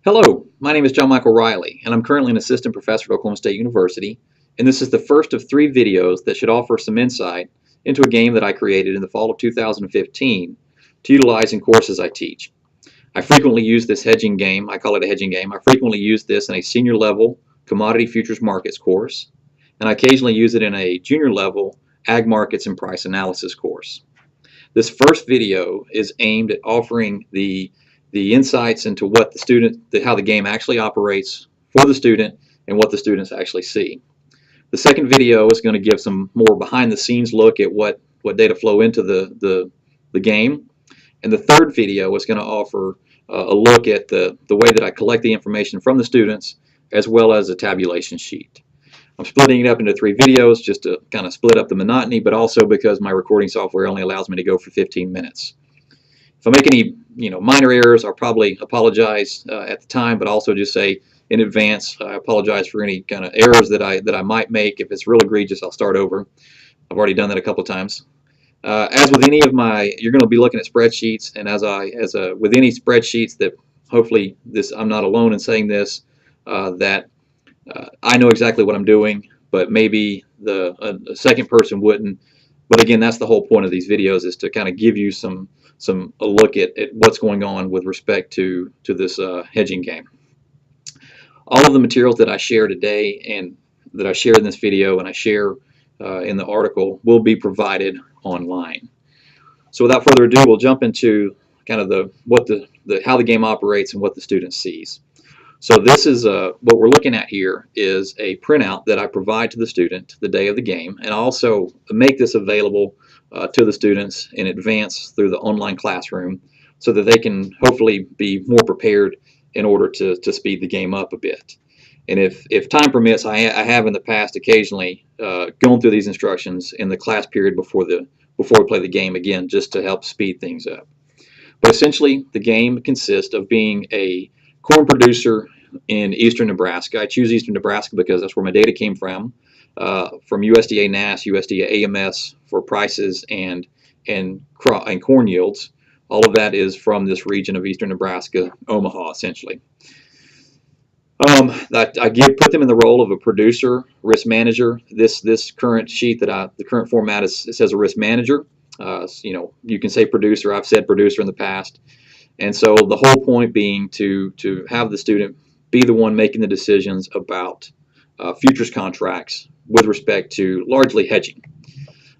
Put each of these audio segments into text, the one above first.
Hello, my name is John Michael Riley, and I'm currently an assistant professor at Oklahoma State University, and this is the first of 3 videos that should offer some insight into a game that I created in the fall of 2015 to utilize in courses I teach. I frequently use this hedging game. I call it a hedging game. I frequently use this in a senior level commodity futures markets course, and I occasionally use it in a junior level ag markets and price analysis course. This first video is aimed at offering the insights into what the student, how the game actually operates for the student and what the students actually see. The second video is going to give some more behind the scenes look at what data flow into the game. And the third video is going to offer a look at the way that I collect the information from the students as well as a tabulation sheet. I'm splitting it up into 3 videos just to kind of split up the monotony, but also because my recording software only allows me to go for 15 minutes. If I make any minor errors, I'll probably apologize at the time, but also just say in advance I apologize for any kind of errors that I might make. If it's real egregious, I'll start over. I've already done that a couple of times. As with any of my, you're going to be looking at spreadsheets, and with any spreadsheets that hopefully I'm not alone in saying this, that I know exactly what I'm doing, but maybe a second person wouldn't. But again, that's the whole point of these videos, is to kind of give you a look at what's going on with respect to this hedging game. All of the materials that I share today and that I share in this video and I share in the article will be provided online. So without further ado, we'll jump into kind of how the game operates and what the student sees. So this is what we're looking at here is a printout that I provide to the student the day of the game, and I also make this available to the students in advance through the online classroom so that they can hopefully be more prepared in order to speed the game up a bit. And if time permits, I have in the past occasionally gone through these instructions in the class period before we play the game again, just to help speed things up. But essentially, the game consists of being a corn producer in eastern Nebraska. I choose eastern Nebraska because that's where my data came from USDA NASS, USDA AMS for prices and corn yields. All of that is from this region of eastern Nebraska, Omaha, essentially. I put them in the role of a producer, risk manager. This current sheet the current format it says a risk manager. You can say producer. I've said producer in the past. And so the whole point being to have the student be the one making the decisions about futures contracts with respect to largely hedging.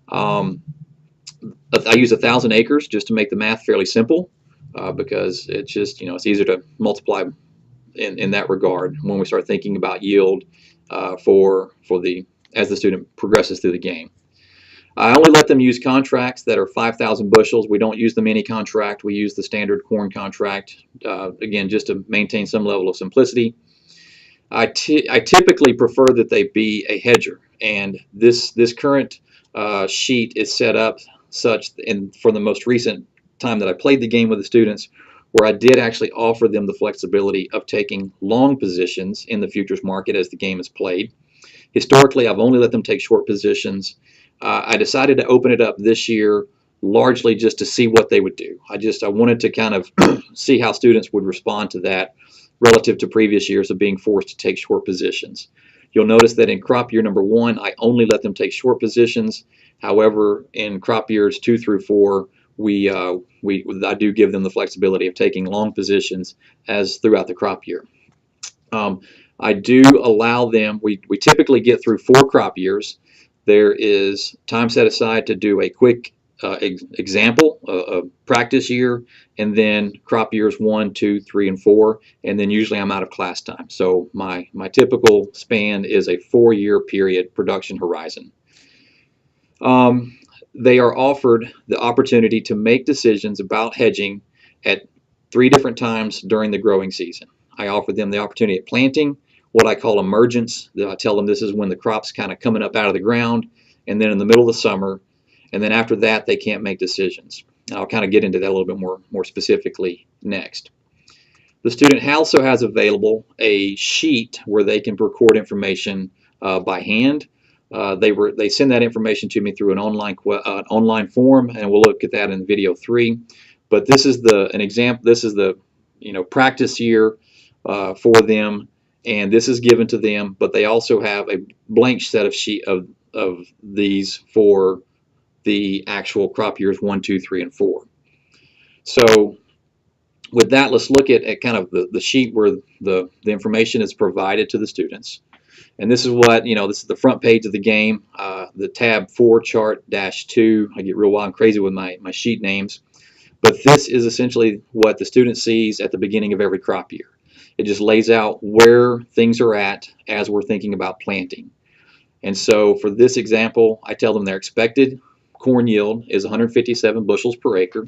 I use 1,000 acres just to make the math fairly simple because it's just, it's easier to multiply in that regard when we start thinking about yield as the student progresses through the game. I only let them use contracts that are 5,000 bushels. We don't use the mini contract. We use the standard corn contract, again, just to maintain some level of simplicity. I typically prefer that they be a hedger, and this current sheet is set up such, for the most recent time that I played the game with the students, where I did actually offer them the flexibility of taking long positions in the futures market as the game is played. Historically, I've only let them take short positions. I decided to open it up this year largely just to see what they would do. I wanted to kind of see how students would respond to that relative to previous years of being forced to take short positions. You'll notice that in crop year number 1, I only let them take short positions. However, in crop years 2 through 4, I do give them the flexibility of taking long positions as throughout the crop year. I do allow them, we typically get through 4 crop years. There is time set aside to do a quick example, a practice year, and then crop years 1, 2, 3, and 4, and then usually I'm out of class time. So my typical span is a 4-year period production horizon. They are offered the opportunity to make decisions about hedging at 3 different times during the growing season. I offer them the opportunity at planting, what I call emergence. I tell them this is when the crop's kind of coming up out of the ground, and then in the middle of the summer, and then after that they can't make decisions. And I'll kind of get into that a little bit more specifically next. The student also has available a sheet where they can record information by hand. They send that information to me through an online form, and we'll look at that in video 3. But this is an example. This is the practice year for them, and this is given to them, but they also have a blank set of these for the actual crop years 1, 2, 3, and 4. So with that, let's look at kind of the sheet where the information is provided to the students. And this is what, this is the front page of the game, the tab 4 chart -2. I get real wild and crazy with my sheet names. But this is essentially what the student sees at the beginning of every crop year. It just lays out where things are at as we're thinking about planting. And so for this example, I tell them their expected corn yield is 157 bushels per acre.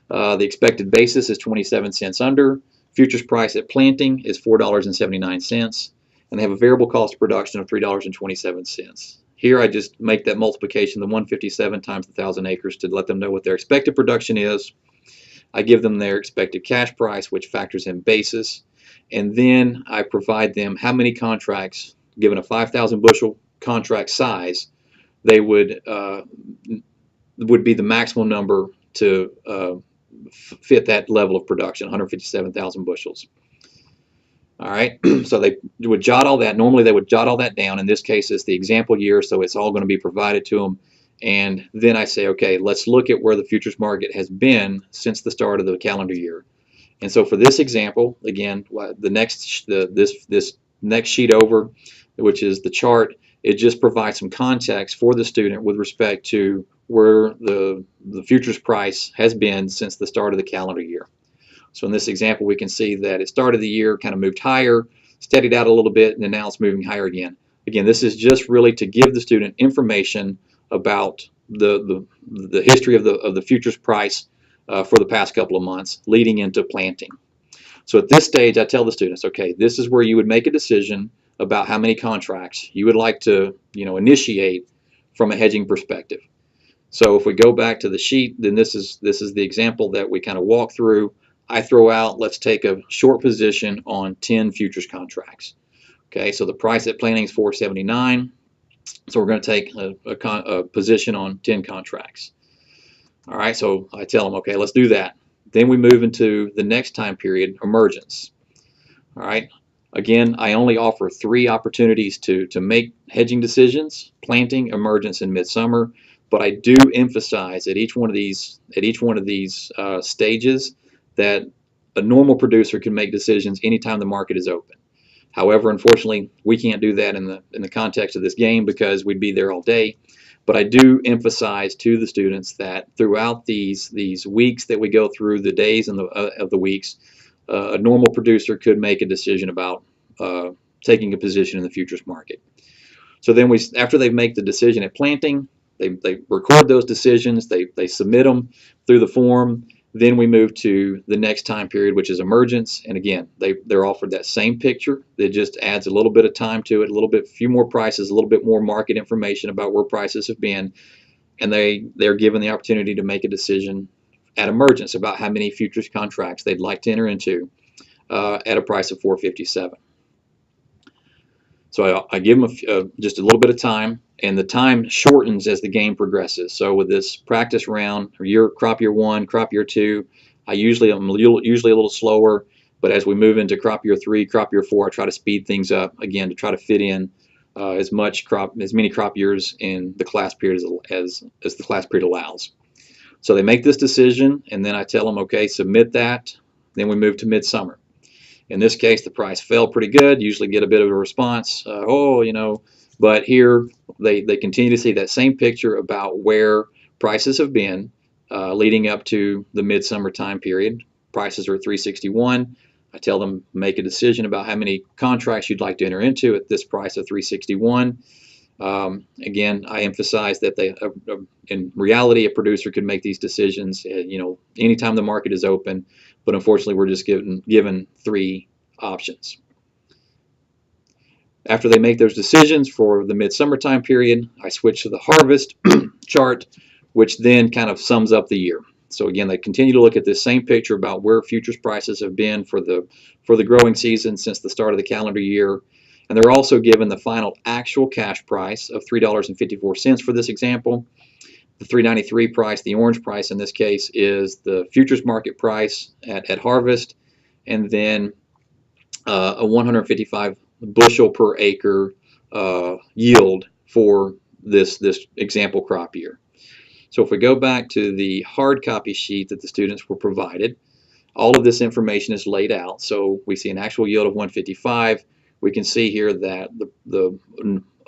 The expected basis is 27 cents under. Futures price at planting is $4.79. And they have a variable cost of production of $3.27. Here I just make that multiplication, the 157 times the 1,000 acres, to let them know what their expected production is. I give them their expected cash price, which factors in basis. And then I provide them how many contracts, given a 5,000 bushel contract size, they would be the maximum number to fit that level of production, 157,000 bushels. All right, so they would jot all that. Normally they would jot all that down. In this case, it's the example year, so it's all going to be provided to them. And then I say, okay, let's look at where the futures market has been since the start of the calendar year. And so for this example, again, this next sheet over, which is the chart, it just provides some context for the student with respect to where the futures price has been since the start of the calendar year. So in this example, we can see that it started the year, kind of moved higher, steadied out a little bit, and then now it's moving higher again. Again, this is just really to give the student information about the history of the futures price for the past couple of months leading into planting. So at this stage, I tell the students, okay, this is where you would make a decision about how many contracts you would like to, initiate from a hedging perspective. So if we go back to the sheet, then this is the example that we kind of walk through. I throw out, let's take a short position on 10 futures contracts. Okay, so the price at planting is $4.79. So we're going to take a position on 10 contracts. All right, so I tell them, okay, let's do that. Then we move into the next time period, emergence. All right, again, I only offer 3 opportunities to make hedging decisions: planting, emergence, and midsummer. But I do emphasize at each one of these stages that a normal producer can make decisions anytime the market is open. However, unfortunately, we can't do that in the context of this game because we'd be there all day. But I do emphasize to the students that throughout these weeks that we go through, the days and of the weeks, a normal producer could make a decision about taking a position in the futures market. So then after they make the decision at planting, they record those decisions, they submit them through the form. Then we move to the next time period, which is emergence. And again, they're offered that same picture. That just adds a little bit of time to it, a few more prices, a little bit more market information about where prices have been. And they're given the opportunity to make a decision at emergence about how many futures contracts they'd like to enter into at a price of $4.57. So I give them just a little bit of time, and the time shortens as the game progresses. So with this practice round, or crop year 1, crop year 2, I'm usually a little slower, but as we move into crop year 3, crop year 4, I try to speed things up again to try to fit in as many crop years in the class period as the class period allows. So they make this decision, and then I tell them, okay, submit that. Then we move to midsummer. In this case, the price fell pretty good. Usually get a bit of a response, but here they continue to see that same picture about where prices have been leading up to the midsummer time period. Prices are at $3.61. I tell them make a decision about how many contracts you'd like to enter into at this price of $3.61. Again, I emphasize that in reality, a producer could make these decisions, anytime the market is open. But unfortunately, we're just given 3 options. After they make those decisions for the midsummer time period, I switch to the harvest chart, which then kind of sums up the year. So again, they continue to look at this same picture about where futures prices have been for the growing season since the start of the calendar year. And they're also given the final actual cash price of $3.54 for this example. The $3.93 price, the orange price in this case, is the futures market price at harvest. And then a 155 bushel per acre yield for this example crop year. So if we go back to the hard copy sheet that the students were provided, all of this information is laid out. So we see an actual yield of 155. We can see here that the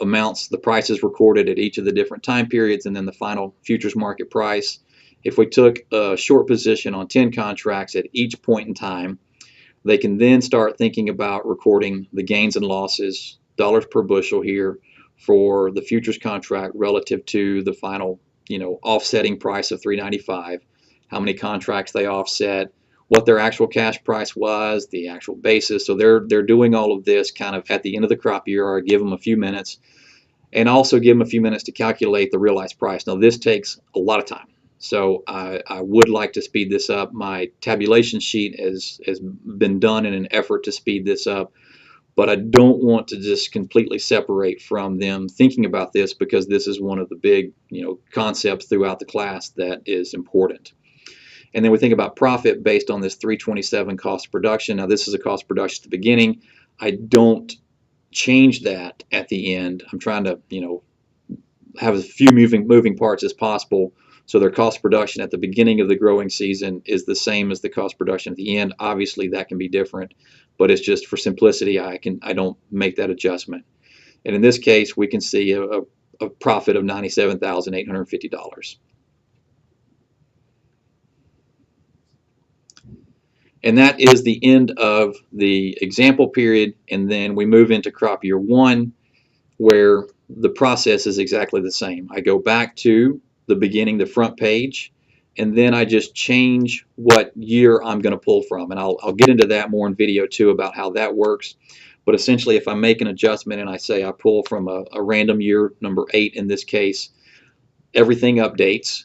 amounts, the prices recorded at each of the different time periods, and then the final futures market price. If we took a short position on 10 contracts at each point in time, they can then start thinking about recording the gains and losses, dollars per bushel here, for the futures contract relative to the final, offsetting price of $3.95, how many contracts they offset, what their actual cash price was, the actual basis. So they're doing all of this kind of at the end of the crop year, or give them a few minutes, and also give them a few minutes to calculate the realized price. Now this takes a lot of time, so I would like to speed this up. My tabulation sheet has been done in an effort to speed this up, but I don't want to just completely separate from them thinking about this, because this is one of the big concepts throughout the class that is important. And then we think about profit based on this 327 cost of production. Now this is a cost of production at the beginning. I don't change that at the end. I'm trying to have as few moving parts as possible, so their cost of production at the beginning of the growing season is the same as the cost of production at the end. Obviously that can be different, but it's just for simplicity I don't make that adjustment. And in this case we can see a profit of $97,850. And that is the end of the example period, and then we move into crop year 1, where the process is exactly the same. I go back to the beginning, the front page, and then I just change what year I'm going to pull from. And I'll get into that more in video 2 about how that works. But essentially, if I make an adjustment and I say I pull from a random year, number 8 in this case, everything updates.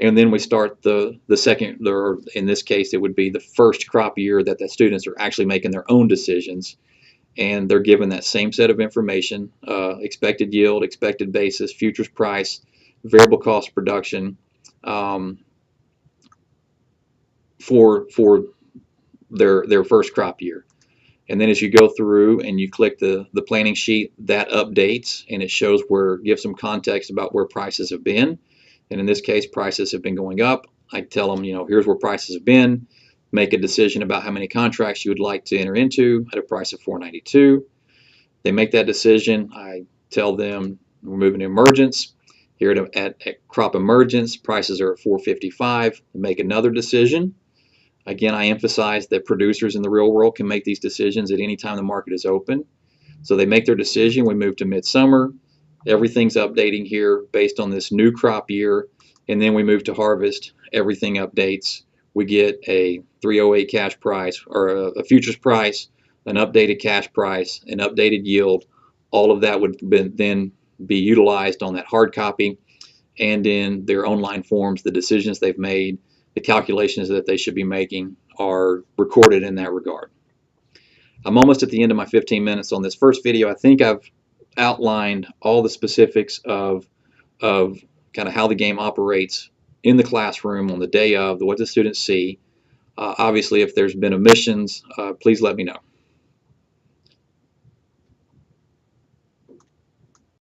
And then we start the second, or in this case, it would be the first crop year that the students are actually making their own decisions. And they're given that same set of information, expected yield, expected basis, futures price, variable cost production, for their first crop year. And then as you go through and you click the planning sheet, that updates, and it shows gives some context about where prices have been. And in this case, prices have been going up. I tell them, here's where prices have been. Make a decision about how many contracts you would like to enter into at a price of $4.92. They make that decision. I tell them we're moving to emergence. Here at crop emergence, prices are at $4.55. Make another decision. Again, I emphasize that producers in the real world can make these decisions at any time the market is open. So they make their decision. We move to midsummer. Everything's updating here based on this new crop year. And then we move to harvest. Everything updates. We get a 308 cash price, or a futures price, an updated cash price, an updated yield. All of that would then be utilized on that hard copy, and in their online forms, the decisions they've made, the calculations that they should be making are recorded in that regard. I'm almost at the end of my 15 minutes on this first video. I think I've outlined all the specifics of kind of how the game operates in the classroom on the day of, what the students see. Obviously, if there's been omissions, please let me know.